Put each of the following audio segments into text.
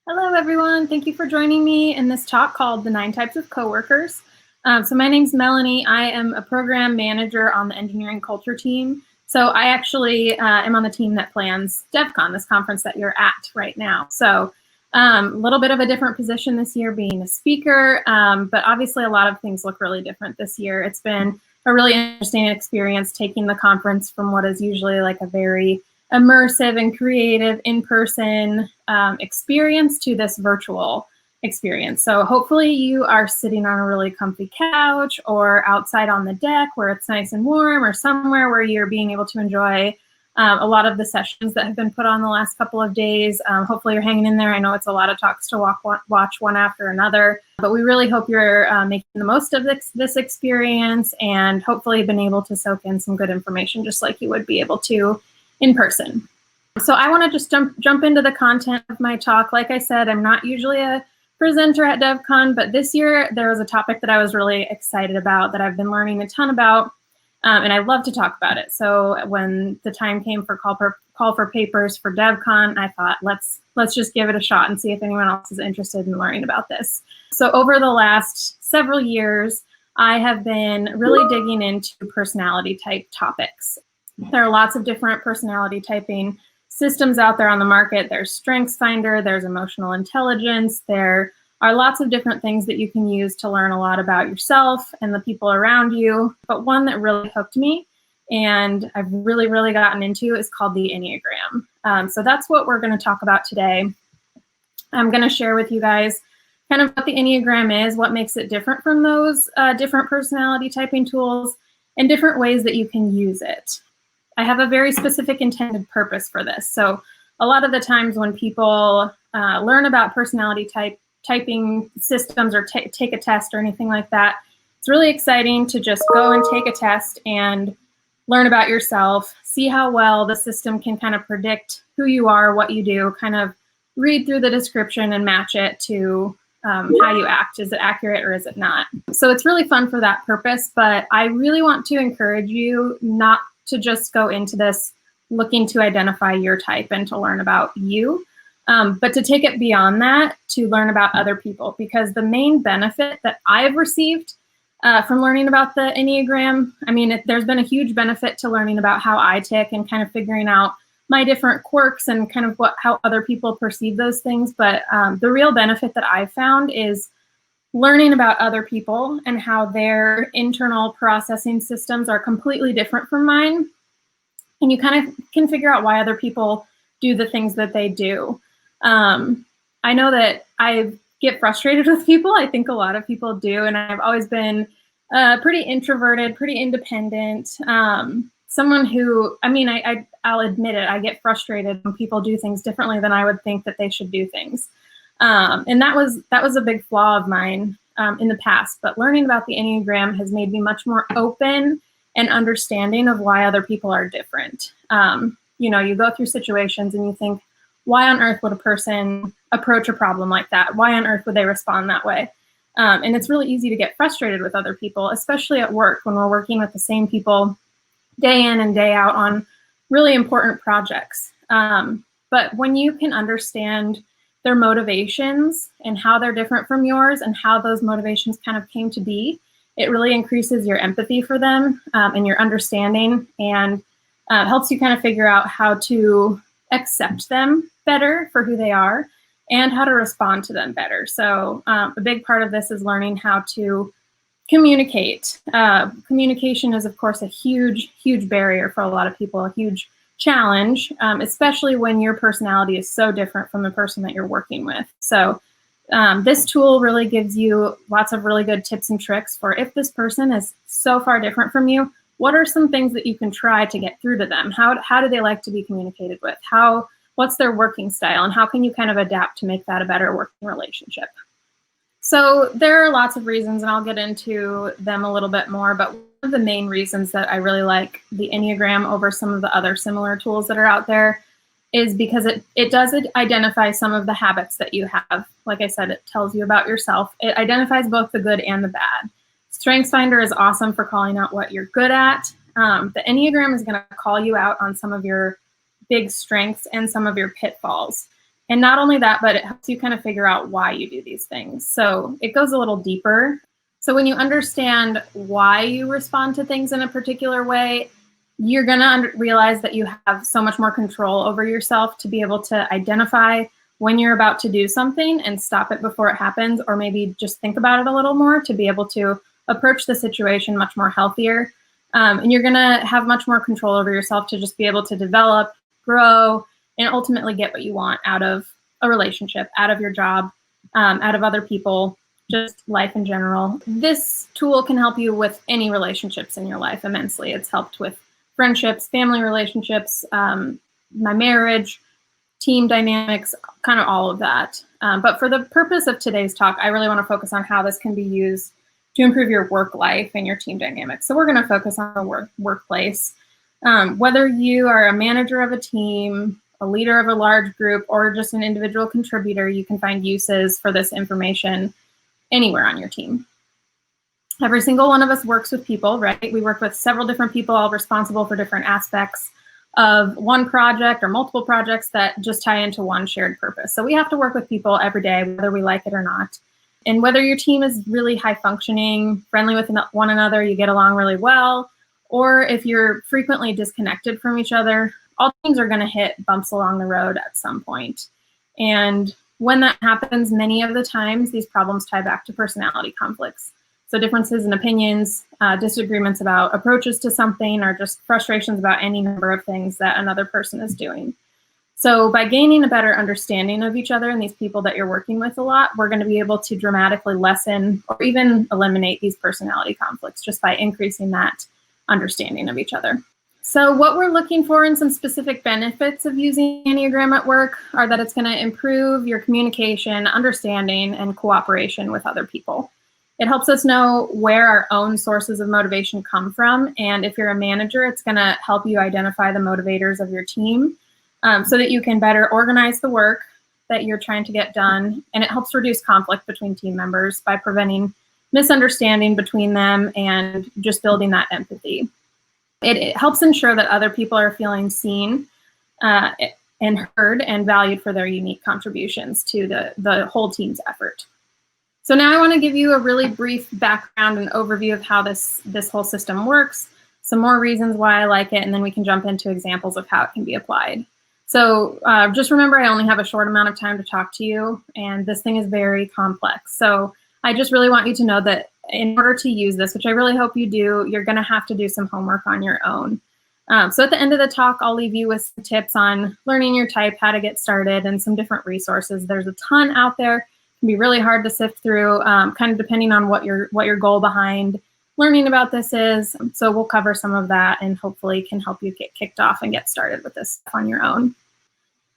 Hello, everyone. Thank you for joining me in this talk called The 9 Types of Coworkers. So my name's Melanie. I am a program manager on the engineering culture team. So I actually am on the team that plans DevCon, this conference that you're at right now. So a little bit of a different position this year being a speaker, but obviously a lot of things look really different this year. It's been a really interesting experience taking the conference from what is usually like a very immersive and creative in-person experience to this virtual experience. So hopefully you are sitting on a really comfy couch or outside on the deck where it's nice and warm, or somewhere where you're being able to enjoy a lot of the sessions that have been put on the last couple of days. Hopefully you're hanging in there. I know it's a lot of talks to watch one after another, but we really hope you're making the most of this experience and hopefully been able to soak in some good information just like you would be able to in person. So I want to just jump into the content of my talk. Like I said, I'm not usually a presenter at DevCon, but this year there was a topic that I was really excited about, that I've been learning a ton about, and I love to talk about it. So when the time came for call for papers for DevCon, I thought, let's just give it a shot and see if anyone else is interested in learning about this. So over the last several years, I have been really digging into personality type topics. There are lots of different personality typing systems out there on the market. There's StrengthsFinder, there's emotional intelligence, there are lots of different things that you can use to learn a lot about yourself and the people around you. But one that really hooked me and I've really gotten into is called the Enneagram. So that's what we're going to talk about today. I'm going to share with you guys kind of what the Enneagram is, what makes it different from those different personality typing tools, and different ways that you can use it. I have a very specific intended purpose for this. So a lot of the times when people learn about personality typing systems or take a test or anything like that, it's really exciting to just go and take a test and learn about yourself, see how well the system can kind of predict who you are, what you do, kind of read through the description and match it to how you act. Is it accurate or is it not? So it's really fun for that purpose, but I really want to encourage you not to just go into this looking to identify your type and to learn about you, but to take it beyond that, to learn about other people. Because the main benefit that I've received from learning about the Enneagram, I mean, there's been a huge benefit to learning about how I tick and kind of figuring out my different quirks and kind of how other people perceive those things. But the real benefit that I've found is learning about other people and how their internal processing systems are completely different from mine. And you kind of can figure out why other people do the things that they do. I know that I get frustrated with people. I think a lot of people do. And I've always been pretty introverted, pretty independent. Someone who, I mean, I'll admit it, I get frustrated when people do things differently than I would think that they should do things. And that was a big flaw of mine in the past, but learning about the Enneagram has made me much more open and understanding of why other people are different. You know, you go through situations and you think, why on earth would a person approach a problem like that? Why on earth would they respond that way? And it's really easy to get frustrated with other people, especially at work when we're working with the same people day in and day out on really important projects. But when you can understand their motivations and how they're different from yours and how those motivations kind of came to be, it really increases your empathy for them and your understanding, and helps you kind of figure out how to accept them better for who they are and how to respond to them better. So a big part of this is learning how to communicate. Communication is, of course, a huge barrier for a lot of people, a huge challenge, especially when your personality is so different from the person that you're working with. So this tool really gives you lots of really good tips and tricks for if this person is so far different from you, what are some things that you can try to get through to them? How do they like to be communicated with? What's their working style? And how can you kind of adapt to make that a better working relationship? So there are lots of reasons, and I'll get into them a little bit more, but one of the main reasons that I really like the Enneagram over some of the other similar tools that are out there is because it does identify some of the habits that you have. Like I said, it tells you about yourself. It identifies both the good and the bad. StrengthsFinder is awesome for calling out what you're good at. The Enneagram is going to call you out on some of your big strengths and some of your pitfalls. And not only that, but it helps you kind of figure out why you do these things. So it goes a little deeper. So when you understand why you respond to things in a particular way, you're going to realize that you have so much more control over yourself to be able to identify when you're about to do something and stop it before it happens, or maybe just think about it a little more to be able to approach the situation much more healthier. And you're going to have much more control over yourself to just be able to develop, grow, and ultimately get what you want out of a relationship, out of your job, out of other people, just life in general. This tool can help you with any relationships in your life immensely. It's helped with friendships, family relationships, my marriage, team dynamics, kind of all of that. But for the purpose of today's talk, I really want to focus on how this can be used to improve your work life and your team dynamics. So we're going to focus on the workplace. Whether you are a manager of a team, a leader of a large group, or just an individual contributor, you can find uses for this information anywhere on your team. Every single one of us works with people, right? We work with several different people, all responsible for different aspects of one project or multiple projects that just tie into one shared purpose. So we have to work with people every day, whether we like it or not. And whether your team is really high functioning, friendly with one another, you get along really well, or if you're frequently disconnected from each other, all teams are going to hit bumps along the road at some point. And when that happens, many of the times, these problems tie back to personality conflicts. So differences in opinions, disagreements about approaches to something, or just frustrations about any number of things that another person is doing. So by gaining a better understanding of each other and these people that you're working with a lot, we're going to be able to dramatically lessen or even eliminate these personality conflicts just by increasing that understanding of each other. So what we're looking for in some specific benefits of using Enneagram at work are that it's going to improve your communication, understanding, and cooperation with other people. It helps us know where our own sources of motivation come from. And if you're a manager, it's going to help you identify the motivators of your team so that you can better organize the work that you're trying to get done. And it helps reduce conflict between team members by preventing misunderstanding between them and just building that empathy. It helps ensure that other people are feeling seen and heard and valued for their unique contributions to the whole team's effort. So now I want to give you a really brief background and overview of how this whole system works, some more reasons why I like it, and then we can jump into examples of how it can be applied. So just remember, I only have a short amount of time to talk to you, and this thing is very complex. So I just really want you to know that in order to use this, which I really hope you do, you're going to have to do some homework on your own. So at the end of the talk, I'll leave you with some tips on learning your type, how to get started, and some different resources. There's a ton out there. It can be really hard to sift through, kind of depending on what your goal behind learning about this is. So we'll cover some of that and hopefully can help you get kicked off and get started with this on your own.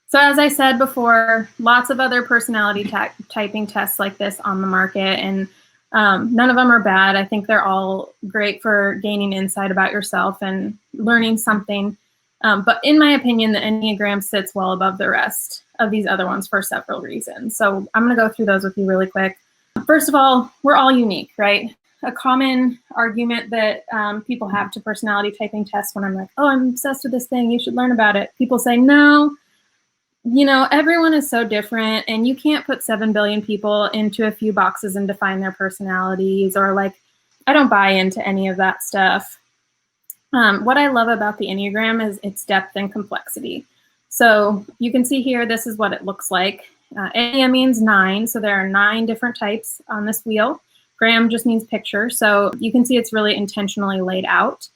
So as I said before, lots of other personality typing tests like this on the market, and none of them are bad. I think they're all great for gaining insight about yourself and learning something. But in my opinion, the Enneagram sits well above the rest of these other ones for several reasons. So I'm going to go through those with you really quick. First of all, we're all unique, right? A common argument that people have to personality typing tests when I'm like, oh, I'm obsessed with this thing, you should learn about it. People say, no, you know, everyone is so different and you can't put 7 billion people into a few boxes and define their personalities, or like, I don't buy into any of that stuff. What I love about the Enneagram is its depth and complexity. So you can see here, this is what it looks like. Ennea means 9, so there are 9 different types on this wheel. Gram just means picture, so you can see it's really intentionally laid out.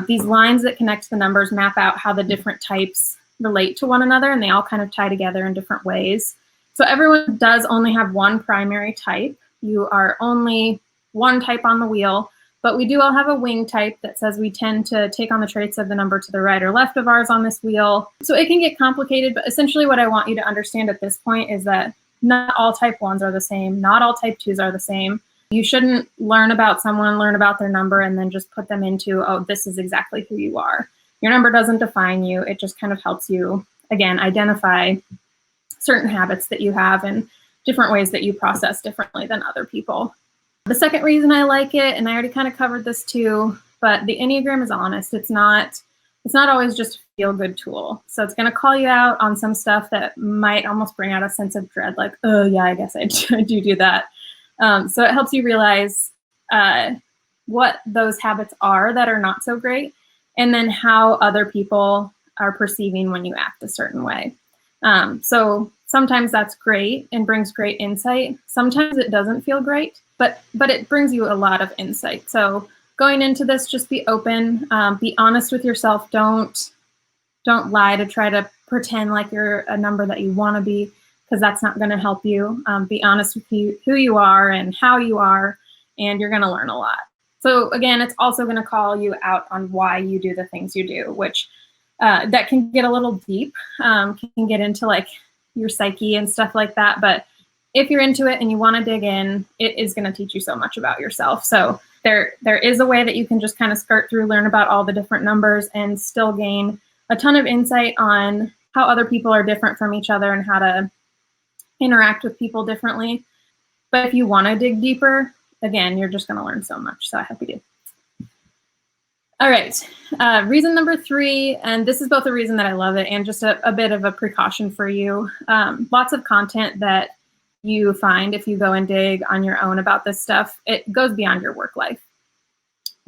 These lines that connect the numbers map out how the different types relate to one another, and they all kind of tie together in different ways. So everyone does only have one primary type. You are only one type on the wheel, but we do all have a wing type that says we tend to take on the traits of the number to the right or left of ours on this wheel. So it can get complicated, but essentially what I want you to understand at this point is that not all type 1s are the same, not all type 2s are the same. You shouldn't learn about someone, learn about their number, and then just put them into, oh, this is exactly who you are. Your number doesn't define you. It just kind of helps you, again, identify certain habits that you have and different ways that you process differently than other people. The second reason I like it, and I already kind of covered this too, but the Enneagram is honest. It's not it's not always just a feel-good tool. So it's going to call you out on some stuff that might almost bring out a sense of dread, like, oh yeah, I guess I do that. So it helps you realize what those habits are that are not so great, and then how other people are perceiving when you act a certain way. So sometimes that's great and brings great insight. Sometimes it doesn't feel great, but it brings you a lot of insight. So going into this, just be open, be honest with yourself. Don't lie to try to pretend like you're a number that you want to be, because that's not going to help you. Be honest with who you are and how you are, and you're going to learn a lot. So again, it's also going to call you out on why you do the things you do, which that can get a little deep, can get into like your psyche and stuff like that. But if you're into it and you want to dig in, it is going to teach you so much about yourself. So there is a way that you can just kind of skirt through, learn about all the different numbers, and still gain a ton of insight on how other people are different from each other and how to interact with people differently. But if you want to dig deeper, again, you're just going to learn so much. So I hope you do. All right, reason number 3, and this is both a reason that I love it and just a bit of a precaution for you. Lots of content that you find if you go and dig on your own about this stuff, it goes beyond your work life.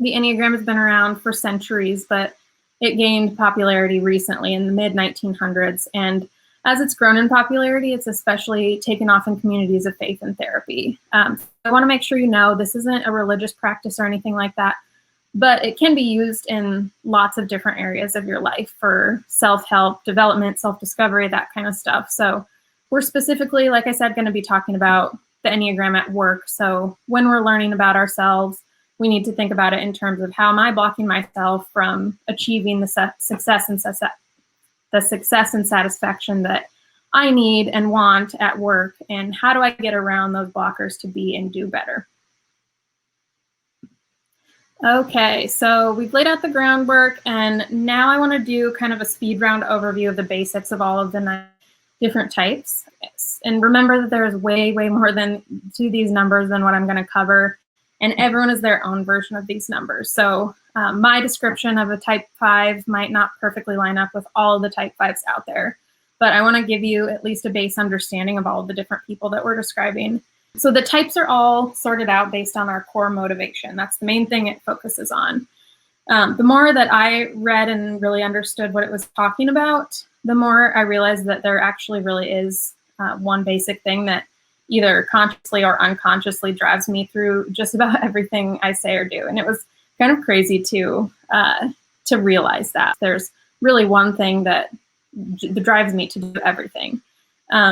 The Enneagram has been around for centuries, but it gained popularity recently in the mid-1900s. And as it's grown in popularity, it's especially taken off in communities of faith and therapy. I want to make sure you know this isn't a religious practice or anything like that, but it can be used in lots of different areas of your life for self-help, development, self-discovery, that kind of stuff. So we're specifically, like I said, going to be talking about the Enneagram at work. So when we're learning about ourselves, we need to think about it in terms of, how am I blocking myself from achieving the success and satisfaction that I need and want at work, and how do I get around those blockers to be and do better? Okay, so we've laid out the groundwork, and now I want to do kind of a speed round overview of the basics of all of the 9 different types. Yes. And remember that there's way more to these numbers than what I'm going to cover, and everyone is their own version of these numbers. So my description of a type 5 might not perfectly line up with all of the type 5s out there, but I want to give you at least a base understanding of all of the different people that we're describing. So the types are all sorted out based on our core motivation. That's the main thing it focuses on. The more that I read and really understood what it was talking about, the more I realized that there actually really is one basic thing that either consciously or unconsciously drives me through just about everything I say or do. And it was kind of crazy to realize that there's really one thing that drives me to do everything.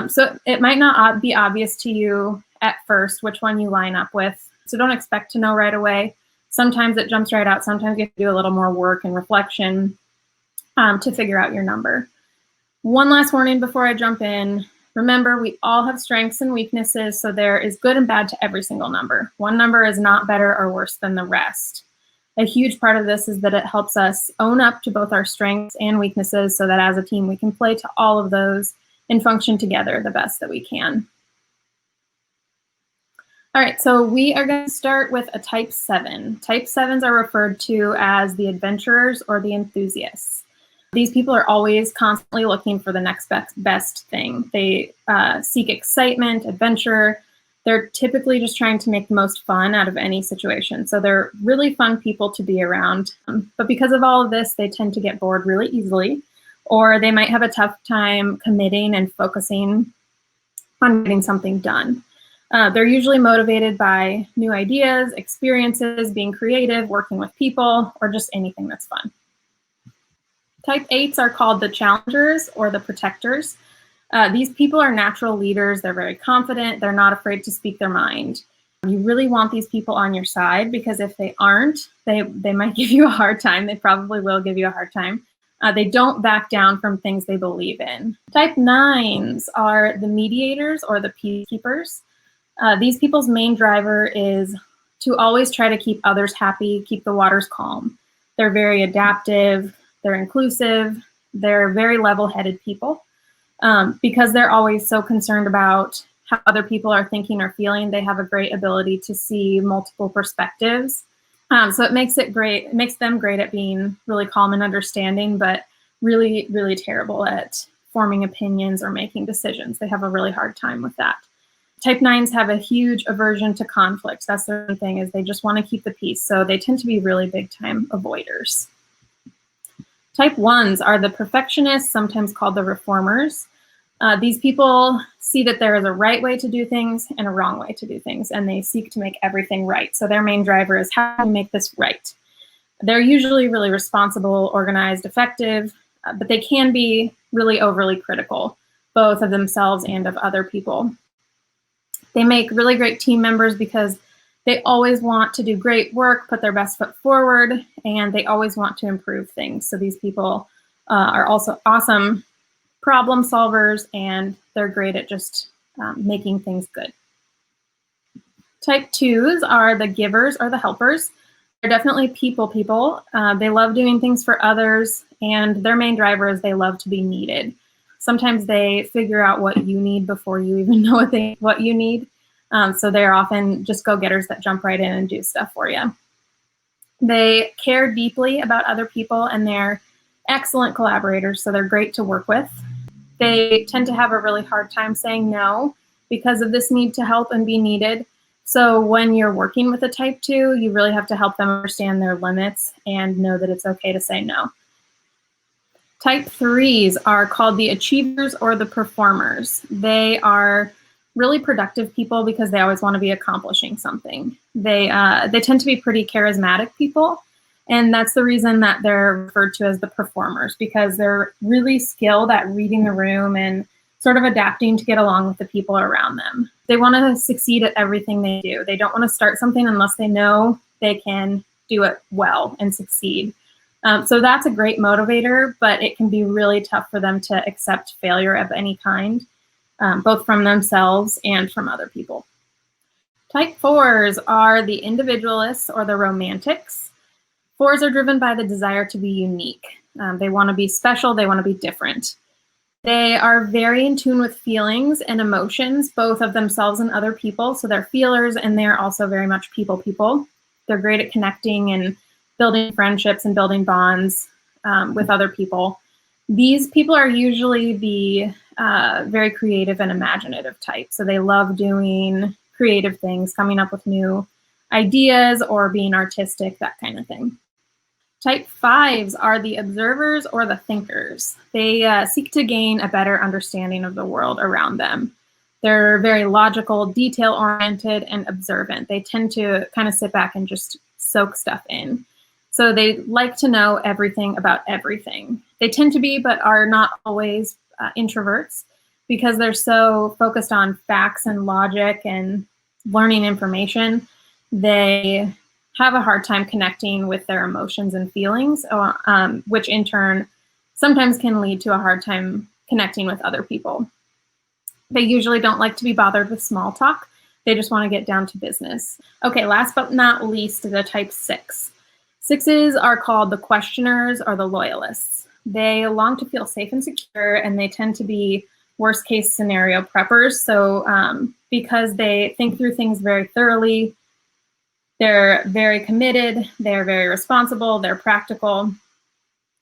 So it might not be obvious to you at first which one you line up with. So don't expect to know right away. Sometimes it jumps right out. Sometimes you have to do a little more work and reflection to figure out your number. One last warning before I jump in. Remember, we all have strengths and weaknesses, so there is good and bad to every single number. One number is not better or worse than the rest. A huge part of this is that it helps us own up to both our strengths and weaknesses, so that as a team we can play to all of those and function together the best that we can. All right, so we are going to start with a type 7. Type 7s are referred to as the adventurers or the enthusiasts. These people are always constantly looking for the next best thing. They seek excitement, adventure. They're typically just trying to make the most fun out of any situation. So they're really fun people to be around. But because of all of this, they tend to get bored really easily, or they might have a tough time committing and focusing on getting something done. They're usually motivated by new ideas, experiences, being creative, working with people, or just anything that's fun. Type 8s are called the challengers or the protectors. These people are natural leaders. They're very confident. They're not afraid to speak their mind. You really want these people on your side, because if they aren't, they might give you a hard time. They probably will give you a hard time. They don't back down from things they believe in. Type 9s are the mediators or the peacekeepers. These people's main driver is to always try to keep others happy, keep the waters calm. They're very adaptive. They're inclusive. They're very level-headed people. Because they're always so concerned about how other people are thinking or feeling, they have a great ability to see multiple perspectives So it makes it great. It makes them great at being really calm and understanding, but really, really terrible at forming opinions or making decisions. They have a really hard time with that. Type 9s have a huge aversion to conflict. That's their thing, is they just want to keep the peace. So they tend to be really big time avoiders. Type 1s are the perfectionists, sometimes called the reformers. These people see that there is a right way to do things and a wrong way to do things, and they seek to make everything right. So their main driver is how do we make this right? They're usually really responsible, organized, effective, but they can be really overly critical, both of themselves and of other people. They make really great team members because they always want to do great work, put their best foot forward, and they always want to improve things. So these people are also awesome problem solvers, and they're great at just making things good. Type 2s are the givers or the helpers. They're definitely people. They love doing things for others, and their main driver is they love to be needed. Sometimes they figure out what you need before you even know what you need. So they're often just go-getters that jump right in and do stuff for you. They care deeply about other people, and they're excellent collaborators, so they're great to work with. They tend to have a really hard time saying no because of this need to help and be needed. So when you're working with a type 2, you really have to help them understand their limits and know that it's okay to say no. Type 3s are called the achievers or the performers. They are really productive people because they always want to be accomplishing something. They tend to be pretty charismatic people, and that's the reason that they're referred to as the performers, because they're really skilled at reading the room and sort of adapting to get along with the people around them. They want to succeed at everything they do. They don't want to start something unless they know they can do it well and succeed. So that's a great motivator, but it can be really tough for them to accept failure of any kind, both from themselves and from other people. Type 4s are the individualists or the romantics. 4s are driven by the desire to be unique. They want to be special. They want to be different. They are very in tune with feelings and emotions, both of themselves and other people. So they're feelers, and they're also very much people. They're great at connecting and building friendships and building bonds with other people. These people are usually the very creative and imaginative type. So they love doing creative things, coming up with new ideas or being artistic, that kind of thing. Type 5s are the observers or the thinkers. They seek to gain a better understanding of the world around them. They're very logical, detail-oriented, and observant. They tend to kind of sit back and just soak stuff in. So they like to know everything about everything. They tend to be, but are not always, introverts, because they're so focused on facts and logic and learning information. They have a hard time connecting with their emotions and feelings, which in turn sometimes can lead to a hard time connecting with other people. They usually don't like to be bothered with small talk. They just want to get down to business. Okay, last but not least, the type 6. 6s are called the questioners or the loyalists. They long to feel safe and secure, and they tend to be worst case scenario preppers. So because they think through things very thoroughly, they're very committed, they're very responsible, they're practical.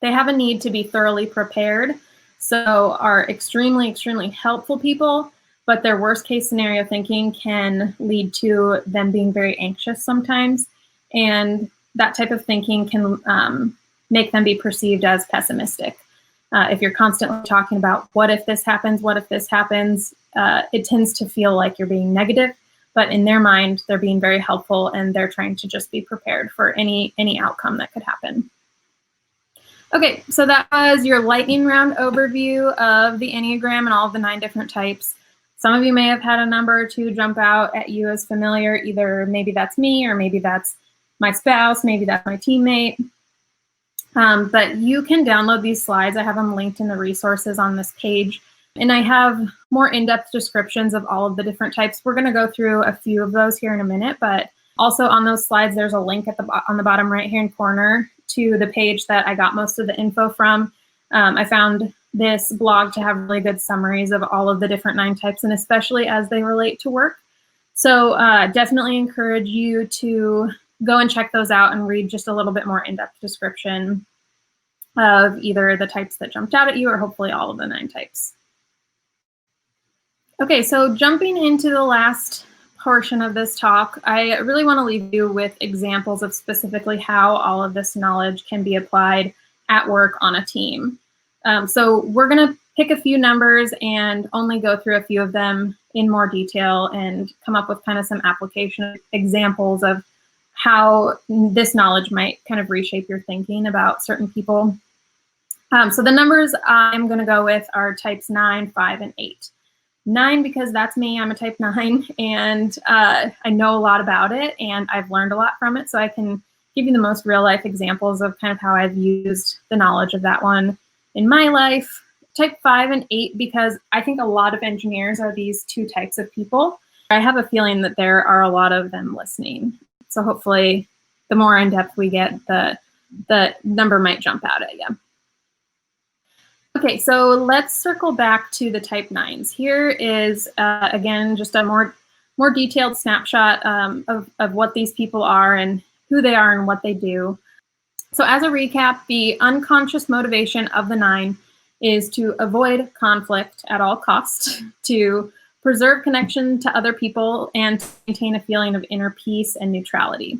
They have a need to be thoroughly prepared, so are extremely, extremely helpful people, but their worst case scenario thinking can lead to them being very anxious sometimes, and that type of thinking can make them be perceived as pessimistic. If you're constantly talking about what if this happens, it tends to feel like you're being negative, but in their mind, they're being very helpful, and they're trying to just be prepared for any outcome that could happen. Okay, so that was your lightning round overview of the Enneagram and all of the 9 different types. Some of you may have had a number or two jump out at you as familiar. Either maybe that's me, or maybe that's my spouse, maybe that's my teammate. But you can download these slides. I have them linked in the resources on this page. And I have more in-depth descriptions of all of the different types. We're going to go through a few of those here in a minute, but also on those slides, there's a link on the bottom right-hand corner to the page that I got most of the info from. I found this blog to have really good summaries of all of the different 9 types, and especially as they relate to work. So definitely encourage you to go and check those out and read just a little bit more in-depth description of either the types that jumped out at you or hopefully all of the 9 types. Okay, so jumping into the last portion of this talk, I really want to leave you with examples of specifically how all of this knowledge can be applied at work on a team. So we're going to pick a few numbers and only go through a few of them in more detail and come up with kind of some application examples of how this knowledge might kind of reshape your thinking about certain people. So the numbers I'm going to go with are types 9, 5, and 8. 9 because that's me, I'm a type 9, and I know a lot about it and I've learned a lot from it, so I can give you the most real life examples of kind of how I've used the knowledge of that one in my life. Type 5 and 8 because I think a lot of engineers are these 2 types of people. I have a feeling that there are a lot of them listening. So hopefully the more in depth we get, the number might jump out at you. Okay, so let's circle back to the type 9s. Here is, again, just a more detailed snapshot of what these people are and who they are and what they do. So as a recap, the unconscious motivation of the 9 is to avoid conflict at all costs, to preserve connection to other people, and to maintain a feeling of inner peace and neutrality.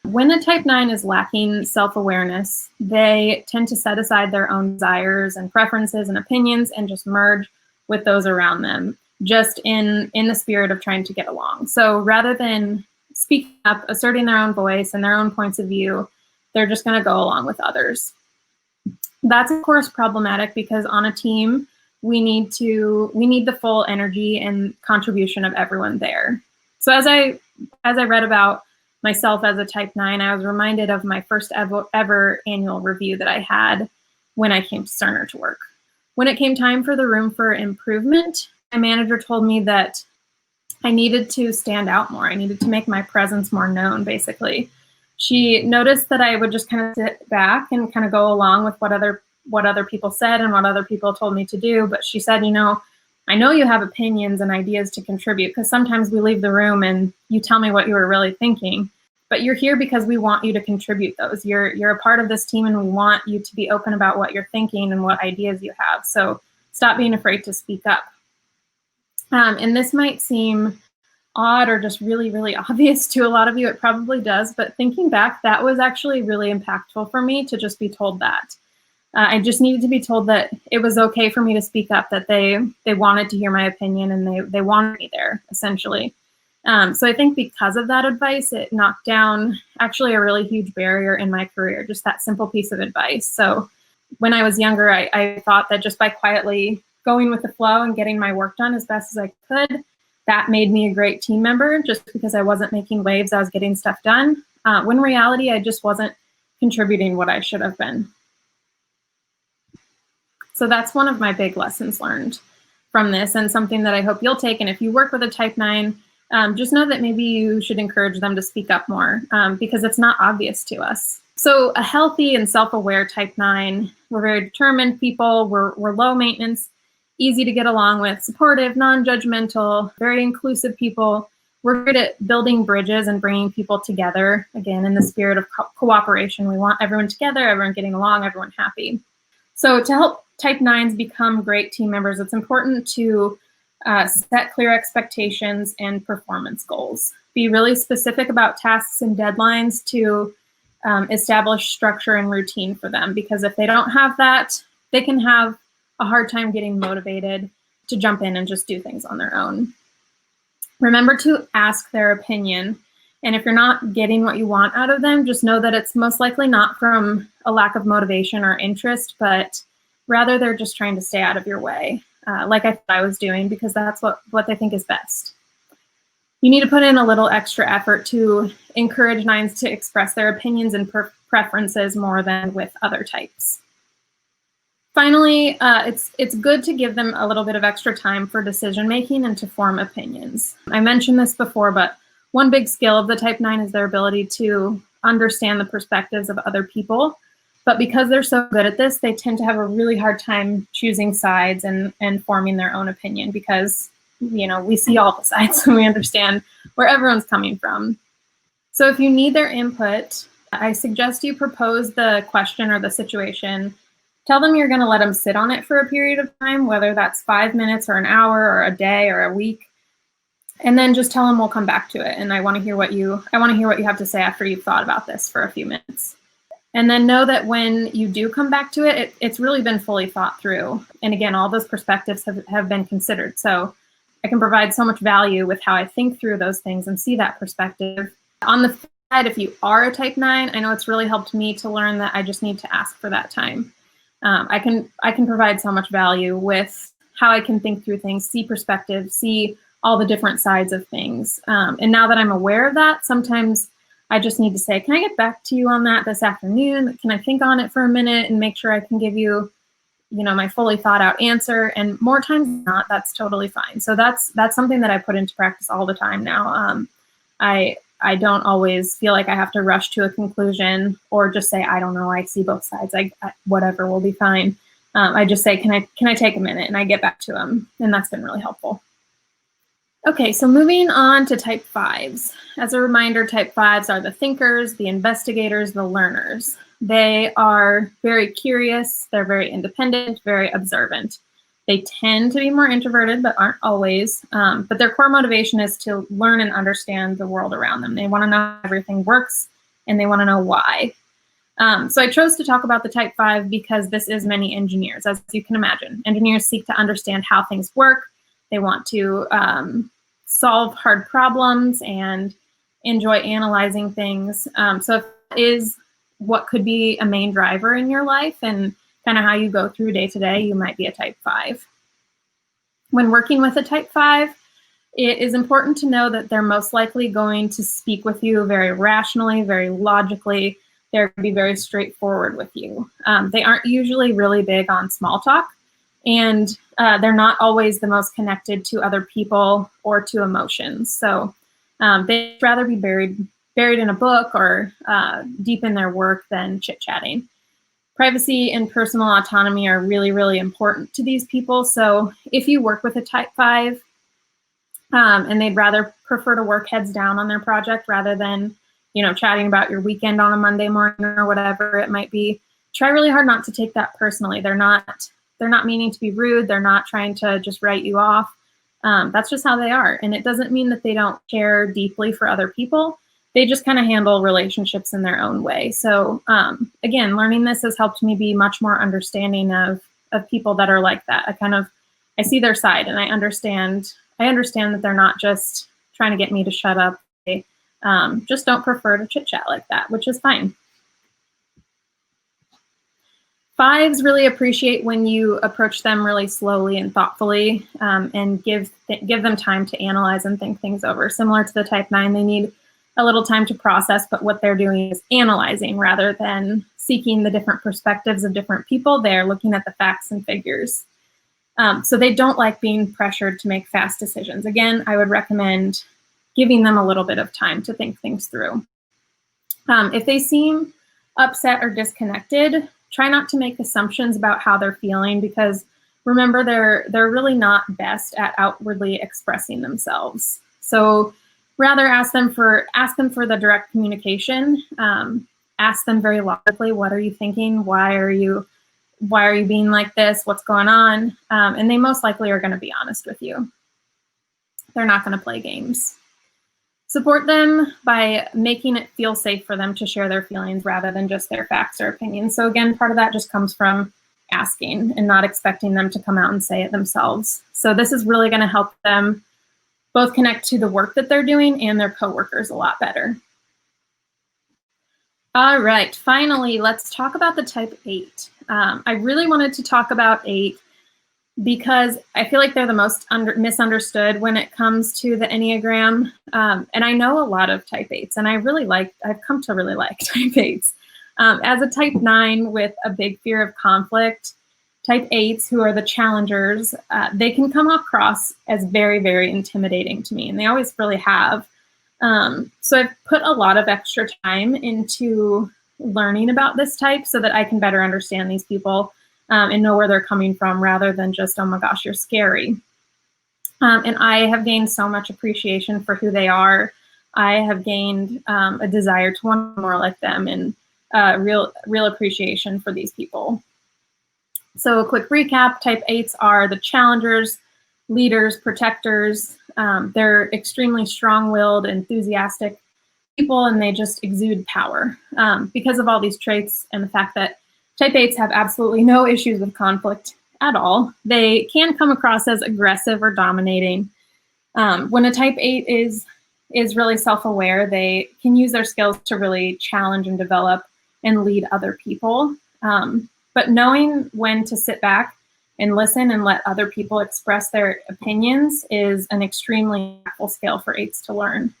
When a type 9 is lacking self-awareness, they tend to set aside their own desires and preferences and opinions and just merge with those around them, just in the spirit of trying to get along. So rather than speaking up, asserting their own voice and their own points of view, they're just going to go along with others. That's of course problematic because on a team, we need the full energy and contribution of everyone there. So as I read about myself as a type 9, I was reminded of my first ever annual review that I had when I came to Cerner to work. When it came time for the room for improvement, my manager told me that I needed to stand out more. I needed to make my presence more known, basically. She noticed that I would just kind of sit back and kind of go along with what other people said and what other people told me to do. But she said, I know you have opinions and ideas to contribute because sometimes we leave the room and you tell me what you were really thinking, but you're here because we want you to contribute those. You're a part of this team and we want you to be open about what you're thinking and what ideas you have. So stop being afraid to speak up. And this might seem odd or just really, really obvious to a lot of you. It probably does, but thinking back, that was actually really impactful for me to just be told that. I just needed to be told that it was okay for me to speak up, that they wanted to hear my opinion and they wanted me there, essentially. So I think because of that advice, it knocked down actually a really huge barrier in my career, just that simple piece of advice. So when I was younger, I thought that just by quietly going with the flow and getting my work done as best as I could, that made me a great team member just because I wasn't making waves, I was getting stuff done. When in reality, I just wasn't contributing what I should have been. So that's one of my big lessons learned from this and something that I hope you'll take. And if you work with a type 9, just know that maybe you should encourage them to speak up more because it's not obvious to us. So a healthy and self-aware type 9, we're very determined people, we're low maintenance, easy to get along with, supportive, non-judgmental, very inclusive people. We're good at building bridges and bringing people together, again, in the spirit of cooperation. We want everyone together, everyone getting along, everyone happy. So to help type 9s become great team members, it's important to set clear expectations and performance goals. Be really specific about tasks and deadlines to establish structure and routine for them, because if they don't have that, they can have a hard time getting motivated to jump in and just do things on their own. Remember to ask their opinion. And if you're not getting what you want out of them, just know that it's most likely not from a lack of motivation or interest, but rather they're just trying to stay out of your way, like I thought I was doing, because that's what they think is best. You need to put in a little extra effort to encourage 9s to express their opinions and preferences more than with other types. Finally, it's good to give them a little bit of extra time for decision making and to form opinions. I mentioned this before, but one big skill of the type 9 is their ability to understand the perspectives of other people. But because they're so good at this, they tend to have a really hard time choosing sides and forming their own opinion because, we see all the sides and we understand where everyone's coming from. So if you need their input, I suggest you propose the question or the situation. Tell them you're going to let them sit on it for a period of time, whether that's 5 minutes or an hour or a day or a week. And then just tell them we'll come back to it. And I want to hear what you have to say after you've thought about this for a few minutes. And then know that when you do come back to it, it's really been fully thought through. And again, all those perspectives have been considered. So I can provide so much value with how I think through those things and see that perspective. On the flip side, if you are a type 9, I know it's really helped me to learn that I just need to ask for that time. I can provide so much value with how I can think through things, see perspective, see all the different sides of things. And now that I'm aware of that, sometimes I just need to say, can I get back to you on that this afternoon? Can I think on it for a minute and make sure I can give you, my fully thought out answer? And more times than not, that's totally fine. So that's something that I put into practice all the time now. I don't always feel like I have to rush to a conclusion or just say, I don't know, I see both sides. Whatever will be fine. I just say, can I take a minute? And I get back to them. And that's been really helpful. Okay, so moving on to type 5s. As a reminder, type 5s are the thinkers, the investigators, the learners. They are very curious, they're very independent, very observant. They tend to be more introverted, but aren't always. But their core motivation is to learn and understand the world around them. They want to know how everything works, and they want to know why. So I chose to talk about the type 5 because this is many engineers, as you can imagine. Engineers seek to understand how things work. They want to solve hard problems and enjoy analyzing things. So if that is what could be a main driver in your life and kind of how you go through day to day, you might be a type 5. When working with a type 5, it is important to know that they're most likely going to speak with you very rationally, very logically. They're going to be very straightforward with you. They aren't usually really big on small talk, and they're not always the most connected to other people or to emotions. So they'd rather be buried in a book or deep in their work than chit-chatting. Privacy and personal autonomy are really, really important to these people. So if you work with a type 5 and they'd rather prefer to work heads down on their project rather than, chatting about your weekend on a Monday morning or whatever it might be, try really hard not to take that personally. They're not meaning to be rude. They're not trying to just write you off. That's just how they are. And it doesn't mean that they don't care deeply for other people. They just kind of handle relationships in their own way. So again, learning this has helped me be much more understanding of people that are like that. I see their side, and I understand that they're not just trying to get me to shut up. They just don't prefer to chit chat like that, which is fine. 5s really appreciate when you approach them really slowly and thoughtfully and give them time to analyze and think things over. Similar to the type 9, they need a little time to process, but what they're doing is analyzing rather than seeking the different perspectives of different people. They're looking at the facts and figures. So they don't like being pressured to make fast decisions. Again, I would recommend giving them a little bit of time to think things through. If they seem upset or disconnected, try not to make assumptions about how they're feeling, because remember, they're really not best at outwardly expressing themselves. So rather ask them for the direct communication. Ask them very logically, what are you thinking? Why are you being like this? What's going on? And they most likely are going to be honest with you. They're not going to play games. Support them by making it feel safe for them to share their feelings rather than just their facts or opinions. So again, part of that just comes from asking and not expecting them to come out and say it themselves. So this is really going to help them both connect to the work that they're doing and their coworkers a lot better. All right, finally, let's talk about the type 8. I really wanted to talk about 8 because I feel like they're the most misunderstood when it comes to the Enneagram. And I know a lot of type 8s, and I've come to really like type 8s. As a type 9 with a big fear of conflict, type 8s, who are the challengers, they can come across as very, very intimidating to me, and they always really have. So I've put a lot of extra time into learning about this type so that I can better understand these people and know where they're coming from rather than just, oh my gosh, you're scary. And I have gained so much appreciation for who they are I have gained a desire to want more like them and real appreciation for these people. So a quick recap, type 8s are the challengers, leaders, protectors. They're extremely strong-willed, enthusiastic people, and they just exude power. Because of all these traits and the fact that type 8s have absolutely no issues with conflict at all, they can come across as aggressive or dominating. When a type 8 is really self-aware, they can use their skills to really challenge and develop and lead other people. But knowing when to sit back and listen and let other people express their opinions is an extremely helpful skill for 8s to learn.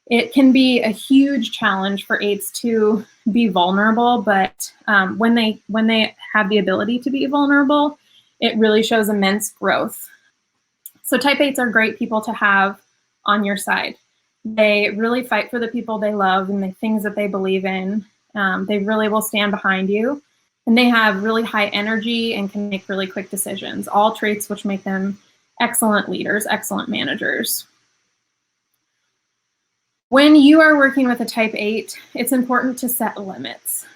It can be a huge challenge for 8s to be vulnerable, but when they have the ability to be vulnerable, it really shows immense growth. So type 8s are great people to have on your side. They really fight for the people they love and the things that they believe in. They really will stand behind you. And they have really high energy and can make really quick decisions, all traits which make them excellent leaders, excellent managers. When you are working with a type 8, it's important to set limits.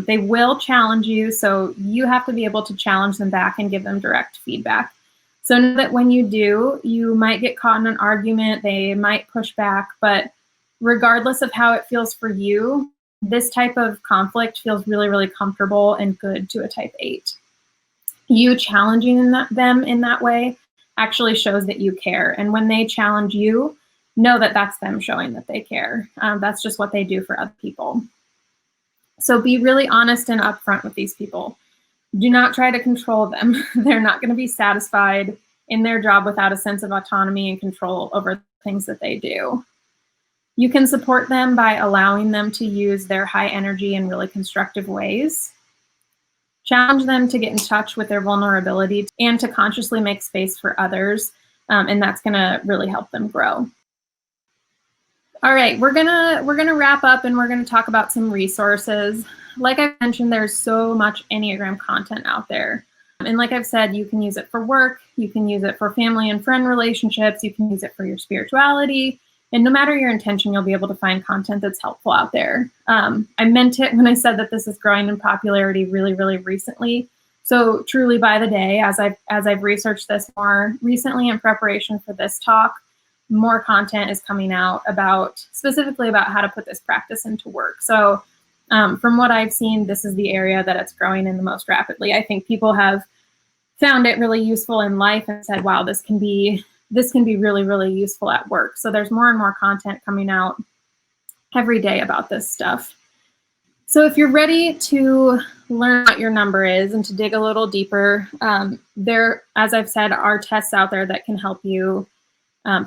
They will challenge you, so you have to be able to challenge them back and give them direct feedback. So know that when you do, you might get caught in an argument, they might push back, but regardless of how it feels for you, this type of conflict feels really, really comfortable and good to a type 8. You challenging them in that way actually shows that you care. And when they challenge you, know that that's them showing that they care. That's just what they do for other people. So be really honest and upfront with these people. Do not try to control them. They're not going to be satisfied in their job without a sense of autonomy and control over the things that they do. You can support them by allowing them to use their high energy in really constructive ways. Challenge them to get in touch with their vulnerability and to consciously make space for others, and that's going to really help them grow. All right, we're gonna wrap up and we're gonna talk about some resources. Like I mentioned, there's so much Enneagram content out there. And like I've said, you can use it for work, you can use it for family and friend relationships, you can use it for your spirituality, and no matter your intention, you'll be able to find content that's helpful out there. I meant it when I said that this is growing in popularity really, really recently. So truly by the day, as I've researched this more recently in preparation for this talk, more content is coming out specifically about how to put this practice into work. So from what I've seen, this is the area that it's growing in the most rapidly. I think people have found it really useful in life and said, wow, this can be really, really useful at work. So there's more and more content coming out every day about this stuff. So if you're ready to learn what your number is and to dig a little deeper, there, as I've said, are tests out there that can help you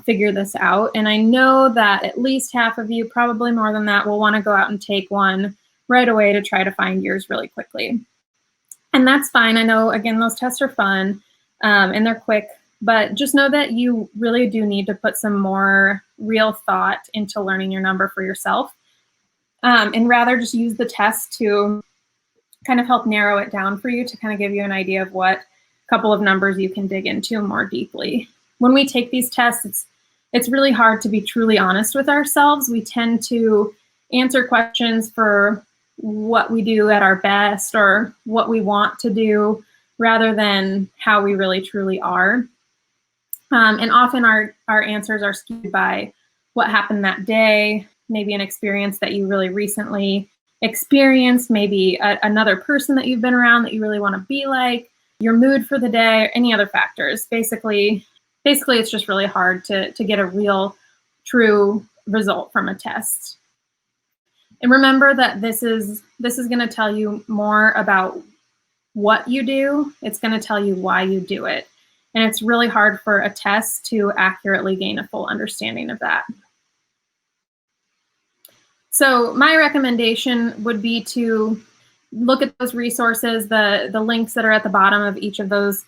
figure this out. And I know that at least half of you, probably more than that, will want to go out and take one right away to try to find yours really quickly. And that's fine. I know, again, those tests are fun and they're quick, but just know that you really do need to put some more real thought into learning your number for yourself, and rather just use the test to kind of help narrow it down for you, to kind of give you an idea of what couple of numbers you can dig into more deeply. When we take these tests, it's really hard to be truly honest with ourselves. We tend to answer questions for what we do at our best or what we want to do rather than how we really truly are. And often our answers are skewed by what happened that day, maybe an experience that you really recently experienced, maybe another person that you've been around that you really want to be like, your mood for the day, or any other factors. Basically, it's just really hard to get a real, true result from a test. And remember that this is going to tell you more about what you do. It's going to tell you why you do it. And it's really hard for a test to accurately gain a full understanding of that. So my recommendation would be to look at those resources, the links that are at the bottom of each of those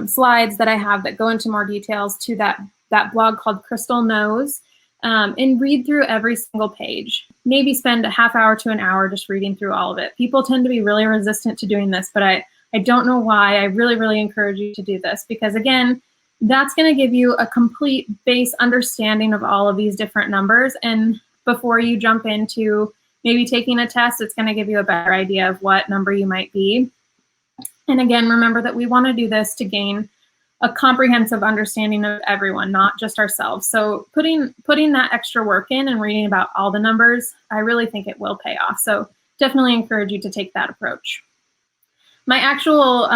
slides that I have that go into more details, to that blog called Crystal Knows, and read through every single page. Maybe spend a half hour to an hour just reading through all of it. People tend to be really resistant to doing this, but I don't know why. I really, really encourage you to do this because, again, That's going to give you a complete base understanding of all of these different numbers. And before you jump into maybe taking a test, it's going to give you a better idea of what number you might be. And again, remember that we want to do this to gain a comprehensive understanding of everyone, not just ourselves. So putting that extra work in and reading about all the numbers, I really think it will pay off. So definitely encourage you to take that approach. My actual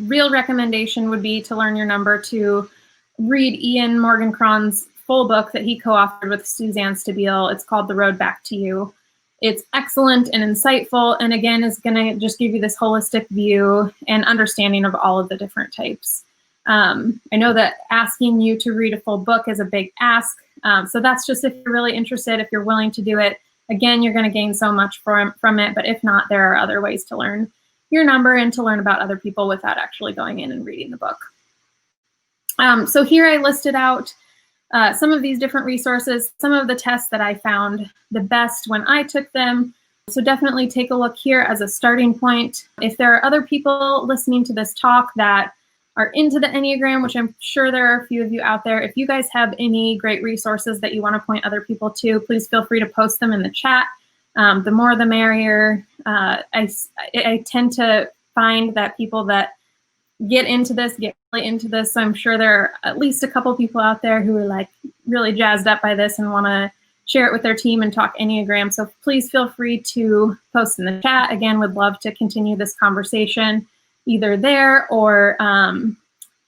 real recommendation would be to learn your number to read Ian Morgan-Cron's full book that he co-authored with Suzanne Stabile. It's called The Road Back to You. It's excellent and insightful, and again, is going to just give you this holistic view and understanding of all of the different types. I know that asking you to read a full book is a big ask, so that's just if you're really interested, if you're willing to do it. Again, you're going to gain so much from it, but if not, there are other ways to learn your number and to learn about other people without actually going in and reading the book. So here I listed out some of these different resources, some of the tests that I found the best when I took them. So definitely take a look here as a starting point. If there are other people listening to this talk that are into the Enneagram, which I'm sure there are a few of you out there, if you guys have any great resources that you want to point other people to, please feel free to post them in the chat. The more the merrier. I tend to find that people that get really into this. So I'm sure there are at least a couple people out there who are like really jazzed up by this and want to share it with their team and talk Enneagram. So please feel free to post in the chat. Again, would love to continue this conversation either there or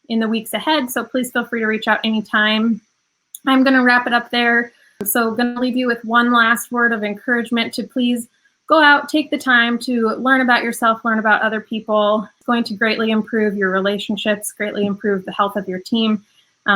in the weeks ahead. So please feel free to reach out anytime. I'm going to wrap it up there. So I'm going to leave you with one last word of encouragement to please go out, take the time to learn about yourself, learn about other people. It's going to greatly improve your relationships, greatly improve the health of your team.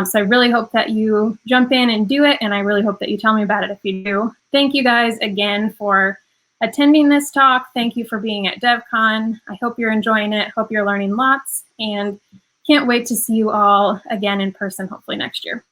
So I really hope that you jump in and do it, and I really hope that you tell me about it if you do. Thank you guys again for attending this talk. Thank you for being at DevCon. I hope you're enjoying it. Hope you're learning lots, and can't wait to see you all again in person, hopefully next year.